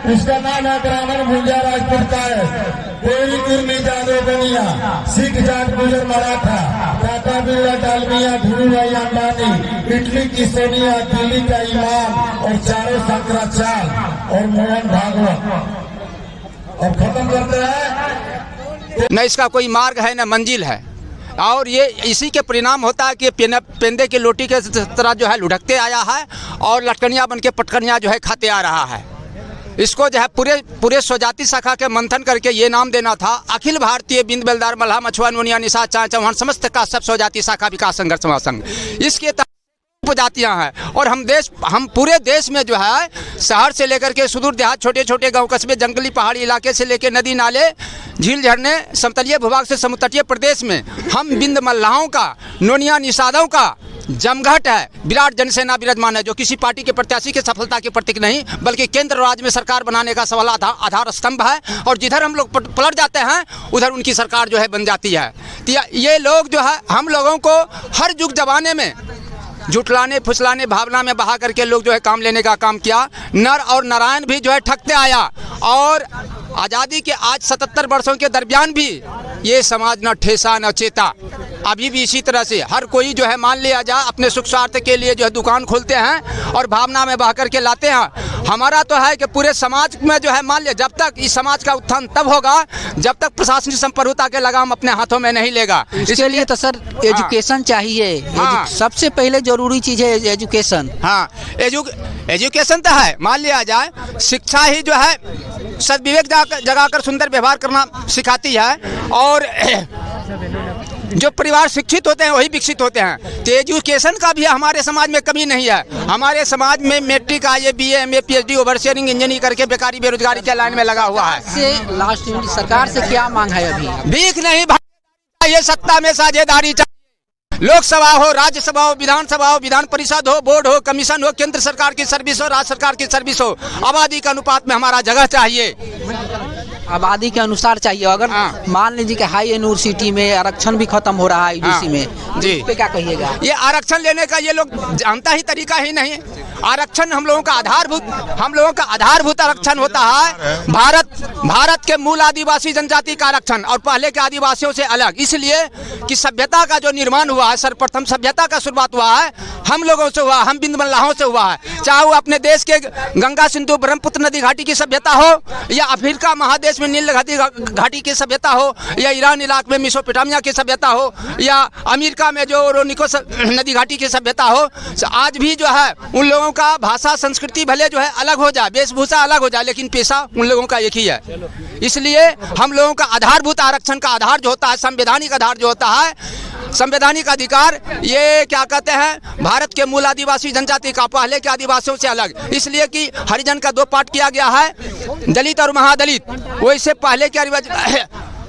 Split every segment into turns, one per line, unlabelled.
उसका नाम है ब्राह्मण भुंजा राजपूत का है। कोई कुर्मी जादव बनिया, सिख जाट गुजर मराठा, टाटा बिरला डालमिया, धीरूभाई अंबानी, इटली की सोनिया, दिल्ली का इमाम और चारों शंकराचार्य और मोहन भागवत। और खत्म करते हैं।
न इसका कोई मार्ग है न मंजिल है, और ये इसी के परिणाम होता है कि पेंदे की लोटी के तरह जो है लुढ़कते आया है और लटकनियाँ बन के पटकनियाँ जो है खाते आ रहा है। इसको जो है पूरे स्वजाति शाखा के मंथन करके ये नाम देना था अखिल भारतीय बिंद बेलदार मल्हा मछुआ नोनिया निषाद चाय चौहान समस्त का सब स्वजाति शाखा विकास संघर्ष महासंघ। इसके उपजातियाँ हैं और हम पूरे देश में जो है शहर से लेकर के सुदूर देहात, छोटे छोटे गांव कस्बे, जंगली पहाड़ी इलाके से लेकर नदी नाले, झील झरने, समतलीय भूभाग से समुद्र प्रदेश में हम बिंद मल्लाहों का, नोनिया निषादों का जमघट है। विराट जनसेना विराजमान है, जो किसी पार्टी के प्रत्याशी के सफलता के प्रतीक नहीं बल्कि केंद्र राज्य में सरकार बनाने का सवाल आधार स्तंभ है। और जिधर हम लोग पलट जाते हैं उधर उनकी सरकार जो है बन जाती है। तो ये लोग जो है हम लोगों को हर युग जमाने में जुटलाने फुसलाने भावना में बहा करके लोग जो है काम लेने का काम किया। नर और नारायण भी जो है ठगते आया और आज़ादी के आज 77 वर्षों के दरमियान भी ये समाज न ठेसा न चेता। अभी भी इसी तरह से हर कोई जो है मान लिया जाए अपने सुख स्वार्थ के लिए जो है दुकान खोलते हैं और भावना में बहा करके लाते हैं। हमारा तो है कि पूरे समाज में जो है मान लिया जब तक इस समाज का उत्थान तब होगा जब तक प्रशासनिक संप्रभुता के लगाम अपने हाथों में नहीं लेगा।
इसके लिए तो सर एजुकेशन चाहिए। सबसे पहले जरूरी चीज़ है एजुकेशन।
हाँ, एजुकेशन तो है, मान लिया जाए शिक्षा ही जो है सद्विवेक जगाकर सुंदर व्यवहार करना सिखाती है और जो परिवार शिक्षित होते हैं वही विकसित होते हैं। तो एजुकेशन का भी हमारे समाज में कमी नहीं है। हमारे समाज में matric IAS BA MA PhD oversharing engineering करके बेकारी बेरोजगारी के लाइन में लगा हुआ है।
लास्ट में सरकार से क्या मांग है? अभी
भीख नहीं भाई, ये सत्ता में साझेदारी चाहिए। लोकसभा हो, राज्यसभा हो, विधानसभा हो, विधान परिषद हो, बोर्ड हो, कमीशन हो, केंद्र सरकार की सर्विस हो, राज्य सरकार की सर्विस हो, आबादी के अनुपात में हमारा जगह चाहिए।
आबादी के अनुसार चाहिए। अगर मान लीजिए कि हाई यूनिवर्सिटी में आरक्षण भी खत्म हो रहा है UGC में, जी, इस पे क्या कहिएगा?
ये आरक्षण लेने का ये लोग जानता ही तरीका ही नहीं। आरक्षण हम लोगों का आधारभूत आरक्षण होता है। भारत के मूल आदिवासी जनजाति का आरक्षण और पहले के आदिवासियों से अलग, इसलिए कि सभ्यता का जो निर्माण हुआ है, सर्वप्रथम सभ्यता का शुरुआत हुआ है हम लोगों से हुआ, हम बिंद मल्लाहों से हुआ है। चाहे वो अपने देश के गंगा सिंधु ब्रह्मपुत्र नदी घाटी की सभ्यता हो या अफ्रीका महादेश में नील घाटी की सभ्यता हो या ईरान इलाके में मेसोपोटामिया की सभ्यता हो या अमेरिका में जो ओरोनिको नदी घाटी की सभ्यता हो। आज भी जो है उन लोगों का भाषा संस्कृति भले जो है अलग हो जाए, वेशभूषा अलग हो जाए, लेकिन पेशा उन लोगों का एक ही है। इसलिए हम लोगों का आधारभूत आरक्षण का आधार जो होता है, संवैधानिक आधार जो होता है, संवैधानिक अधिकार, ये क्या कहते हैं भारत के मूल आदिवासी जनजाति का पहले के आदिवासियों से अलग, इसलिए कि हरिजन का 2 पार्ट किया गया है, दलित और महादलित। वैसे पहले के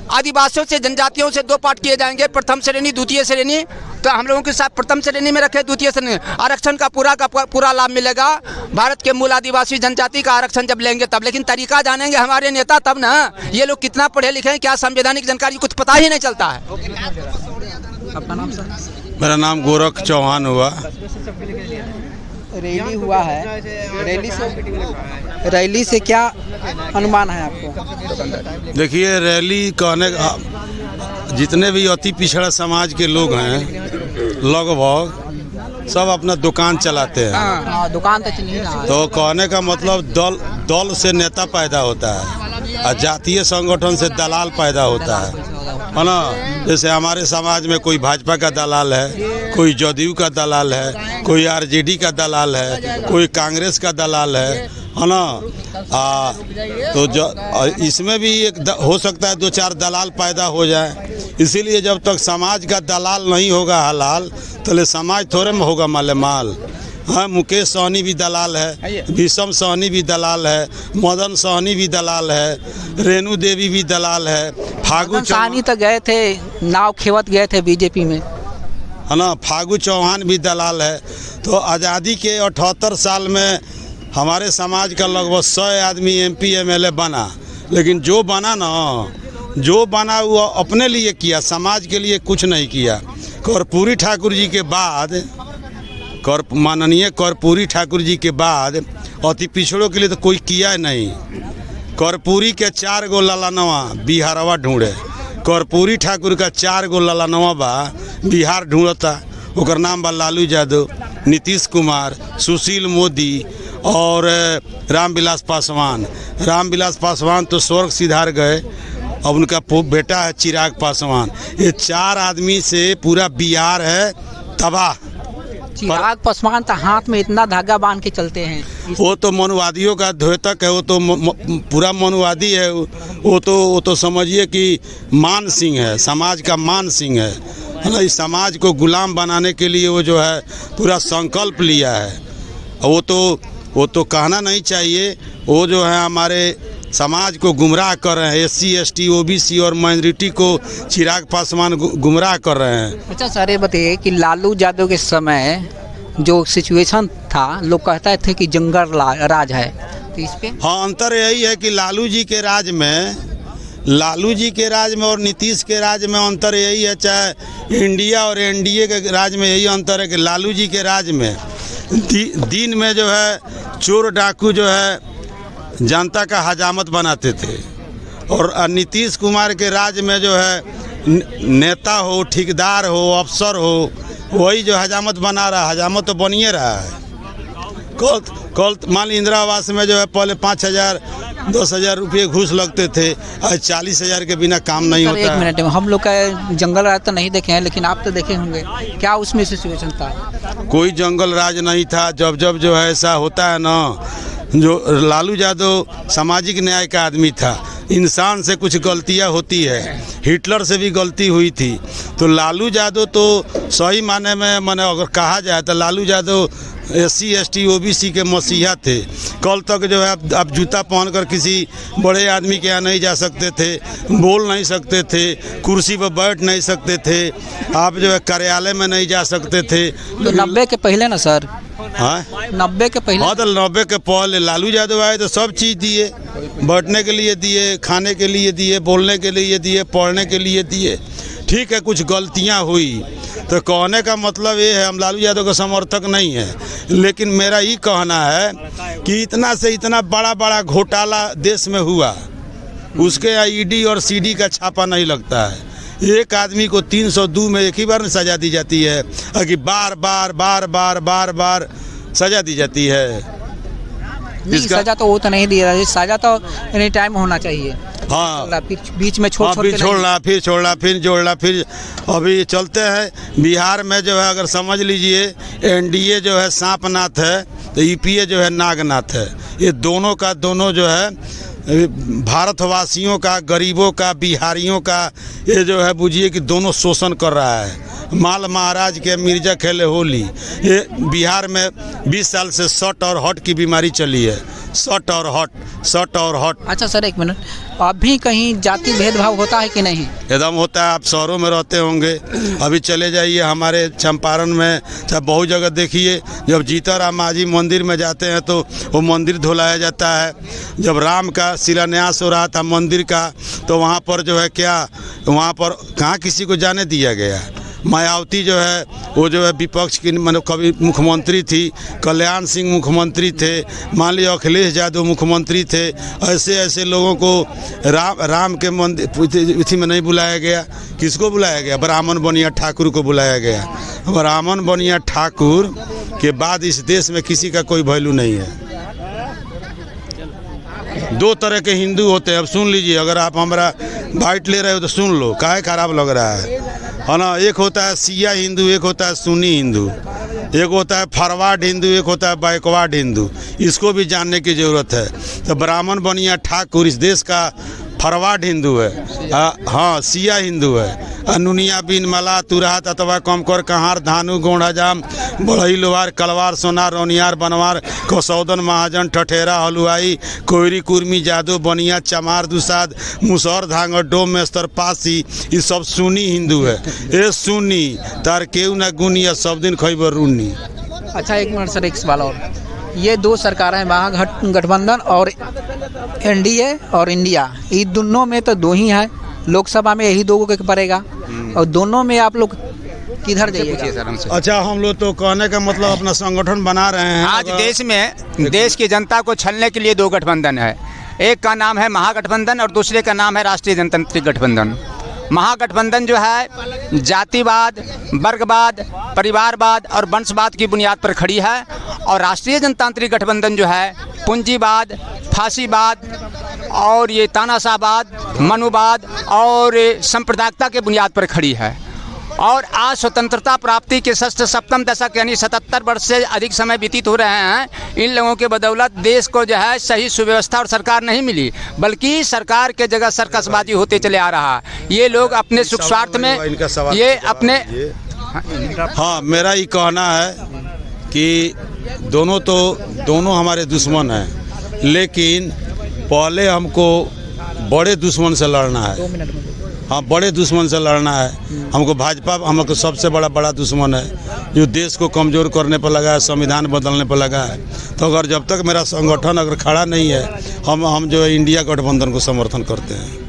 आदिवासियों से जनजातियों से 2 पार्ट किए जाएंगे, प्रथम श्रेणी द्वितीय श्रेणी। तो हम लोगों के साथ प्रथम श्रेणी में रखे, द्वितीय श्रेणी आरक्षण का पूरा लाभ मिलेगा। भारत के मूल आदिवासी जनजाति का आरक्षण जब लेंगे तब, लेकिन तरीका जानेंगे हमारे नेता तब ना। ये लोग कितना पढ़े लिखे हैं, क्या संवैधानिक जानकारी कुछ पता ही नहीं चलता है।
आपका नाम सर?
मेरा नाम गोरख चौहान हुआ।
रैली हुआ है, रैली से क्या अनुमान है आपको?
देखिए, रैली कहने जितने भी अति पिछड़ा समाज के लोग हैं लगभग सब अपना दुकान चलाते हैं।
दुकान तो चल रहा है।
तो कहने का मतलब दल से नेता पैदा होता है और जातीय संगठन से दलाल पैदा होता है ना। जैसे हमारे समाज में कोई भाजपा का दलाल है, कोई जदयू का दलाल है, कोई RJD का दलाल है, कोई कांग्रेस का दलाल है ना। तो इसमें भी एक हो सकता है 2-4 दलाल पैदा हो जाए। इसीलिए जब तक समाज का दलाल नहीं होगा हलाल, तो समाज थोड़े में होगा मालेमाल। हाँ, मुकेश सहनी भी दलाल है, भीषम सहनी भी दलाल है, मदन सहनी भी दलाल है, रेणु देवी भी दलाल है, फागू
सहनी तो गए थे, नाव खेवत गए थे बीजेपी में,
है ना। फागू चौहान भी दलाल है। तो आज़ादी के 78 साल में हमारे समाज का लगभग 100 आदमी MP MLA बना, लेकिन जो बना वो अपने लिए किया, समाज के लिए कुछ नहीं किया। कर्पूरी ठाकुर जी के बाद, माननीय कर्पूरी ठाकुर जी के बाद अति पिछड़ों के लिए तो कोई किया नहीं। कर्पूरी के 4 गो ललनवा बिहारवा ढूंढे। कर्पूरी ठाकुर का 4 गो ललनवा बा बिहार ढूंढता। ओकर नाम बा लालू यादव, नीतीश कुमार, सुशील मोदी और रामविलास पासवान। रामविलास पासवान तो स्वर्ग सिधार गए, अब उनका बेटा है चिराग पासवान। ये 4 आदमी से पूरा बिहार है तबाह।
चिराग पासवान तो हाथ में इतना धागा बांध के चलते हैं।
वो तो मनुवादियों का द्योतक है, वो तो पूरा मनुवादी है। वो तो समझिए कि मान सिंह है, समाज का मान सिंह है ना। इस समाज को गुलाम बनाने के लिए वो जो है पूरा संकल्प लिया है। वो तो कहना नहीं चाहिए। वो जो है हमारे समाज को गुमराह कर रहे हैं। SC ST OBC और माइनॉरिटी को चिराग पासवान गुमराह कर रहे हैं।
अच्छा सर, ये बताइए कि लालू यादव के समय जो सिचुएशन था, लोग कहते थे कि जंगल राज है, तो इस पे
हाँ, अंतर यही है कि लालू जी के राज में और नीतीश के राज में अंतर यही है। चाहे इंडिया और NDA के राज में यही अंतर है कि लालू जी के राज में दिन में जो है चोर डाकू जो है जनता का हजामत बनाते थे, और नीतीश कुमार के राज में जो है नेता हो, ठेकेदार हो, अफसर हो, वही जो हजामत बना रहा। हजामत तो बनिए रहा है। कल मान ली इंदिरा आवास में जो है पहले 5,000 10,000 रुपये घूस लगते थे, आज 40,000 के बिना काम नहीं होता।
एक मिनट में, हम लोग का जंगल राज तो नहीं देखे हैं, लेकिन आप तो देखे होंगे, क्या उसमें सिचुएशन था?
कोई जंगल राज नहीं था। जब जो है ऐसा होता है ना, जो लालू यादव सामाजिक न्याय का आदमी था। इंसान से कुछ गलतियां होती है, हिटलर से भी गलती हुई थी। तो लालू यादव तो सही माने में माने अगर कहा जाए तो Lalu Yadav SC ST OBC के मसीहा थे। कल तक जो है आप जूता पहनकर किसी बड़े आदमी के यहाँ नहीं जा सकते थे, बोल नहीं सकते थे, कुर्सी पर बैठ नहीं सकते थे, आप जो है कार्यालय में नहीं जा सकते थे।
तो 90 के पहले ना सर?
हाँ,
90 के पहले।
हाँ, तो 90 के पहले लालू यादव आए तो सब चीज़ दिए, बैठने के लिए दिए, खाने के लिए दिए, बोलने के लिए दिए, पढ़ने के लिए दिए। ठीक है, कुछ गलतियां हुई तो कहने का मतलब ये है हम लालू यादव का समर्थक नहीं है, लेकिन मेरा ये कहना है कि इतना से इतना बड़ा बड़ा घोटाला देश में हुआ, उसके यहाँ ED और CD का छापा नहीं लगता है। एक आदमी को 302 में एक ही बार सजा दी जाती है, कि बार बार बार बार बार बार सजा दी जाती है।
सजा तो वो तो नहीं दिया, सजा तो एनी टाइम होना चाहिए।
हाँ,
बीच में छोड़ना,
फिर छोड़ना, फिर जोड़ना, फिर अभी चलते हैं बिहार में जो है। अगर समझ लीजिए NDA जो है सांपनाथ है तो EPA जो है नागनाथ है। ये दोनों का दोनों जो है भारतवासियों का, गरीबों का, बिहारियों का, ये जो है बुझिए कि दोनों शोषण कर रहा है। माल महाराज के मिर्जा खेले होली। ये बिहार में 20 साल से शॉट और हॉट की बीमारी चली है। शॉट और हॉट।
अच्छा सर, एक मिनट, अभी कहीं जाति भेदभाव होता है कि नहीं?
एकदम होता है। आप शहरों में रहते होंगे, अभी चले जाइए हमारे चंपारण में, चाहे बहुत जगह देखिए, जब जीताराम मांझी मंदिर में जाते हैं तो वो मंदिर धुलाया जाता है। जब राम का शिलान्यास हो रहा था मंदिर का, तो वहाँ पर जो है वहाँ पर कहाँ किसी को जाने दिया गया। मायावती जो है वो जो है विपक्ष की मतलब कभी मुख्यमंत्री थी, कल्याण सिंह मुख्यमंत्री थे, मान लीजिए अखिलेश यादव मुख्यमंत्री थे। ऐसे लोगों को राम के मंदिर इसी में नहीं बुलाया गया। किसको बुलाया गया? ब्राह्मण बनिया ठाकुर को बुलाया गया। ब्राह्मण बनिया ठाकुर के बाद इस देश में किसी का कोई वैल्यू नहीं है। 2 तरह के हिंदू होते हैं। अब सुन लीजिए, अगर आप हमारा बाइट ले रहे हो तो सुन लो, काहे खराब लग रहा है ना। एक होता है सिया हिंदू, एक होता है सुन्नी हिंदू, एक होता है फॉरवर्ड हिंदू, एक होता है बैकवर्ड हिंदू। इसको भी जानने की ज़रूरत है। तो ब्राह्मण बनिया ठाकुर इस देश का फॉरवर्ड हिंदू है, हाँ सिया हिंदू है। नुनिया बिन मला तुरहा ततवा कमकर कहार धानु गोढ़ हजाम बढ़ई लोहार कलवार सोनार रौनियार बनवार कसौदन महाजन ठठेरा हलुआई कोयरी कुर्मी जादू बनिया चमार दुसाद मुसौर धांगर डोम में स्तर पासी, ये सब सुन्नी हिंदू है। ये सुन्नी तार केहू ना गुनिया सब दिन खैबर रूनी।
अच्छा एक मिनट सर, एक सवाल और, ये 2 सरकारें हैं, महागठबंधन और NDA और इंडिया, ये दोनों में तो 2 ही है। लोकसभा में यही 2 को पड़ेगा, और दोनों में आप लोग किधर जाइएगा?
अच्छा, हम लोग तो कहने का मतलब अपना संगठन बना रहे हैं।
आज देश में देश की जनता को छलने के लिए 2 गठबंधन है। एक का नाम है महागठबंधन और दूसरे का नाम है राष्ट्रीय जनतांत्रिक गठबंधन। महागठबंधन जो है जातिवाद, वर्गवाद, परिवारवाद और वंशवाद की बुनियाद पर खड़ी है, और राष्ट्रीय जनतांत्रिक गठबंधन जो है पूंजीवाद, फांसीवाद और ये तानाशाहवाद, मनुवाद और सांप्रदायिकता के बुनियाद पर खड़ी है। और आज स्वतंत्रता प्राप्ति के षष्ठ सप्तम दशक यानी 77 वर्ष से अधिक समय व्यतीत हो रहे हैं। इन लोगों के बदौलत देश को जो है सही सुव्यवस्था और सरकार नहीं मिली, बल्कि सरकार के जगह सर्कसबाजी होते चले आ रहा है। ये लोग अपने सुख स्वार्थ में ये अपने
हाँ, मेरा ये कहना है कि दोनों हमारे दुश्मन हैं, लेकिन पहले हमको बड़े दुश्मन से लड़ना है। हाँ, बड़े दुश्मन से लड़ना है हमको। भाजपा हमको सबसे बड़ा दुश्मन है, जो देश को कमज़ोर करने पर लगा है, संविधान बदलने पर लगा है। तो अगर जब तक मेरा संगठन अगर खड़ा नहीं है, हम जो इंडिया गठबंधन को समर्थन करते हैं।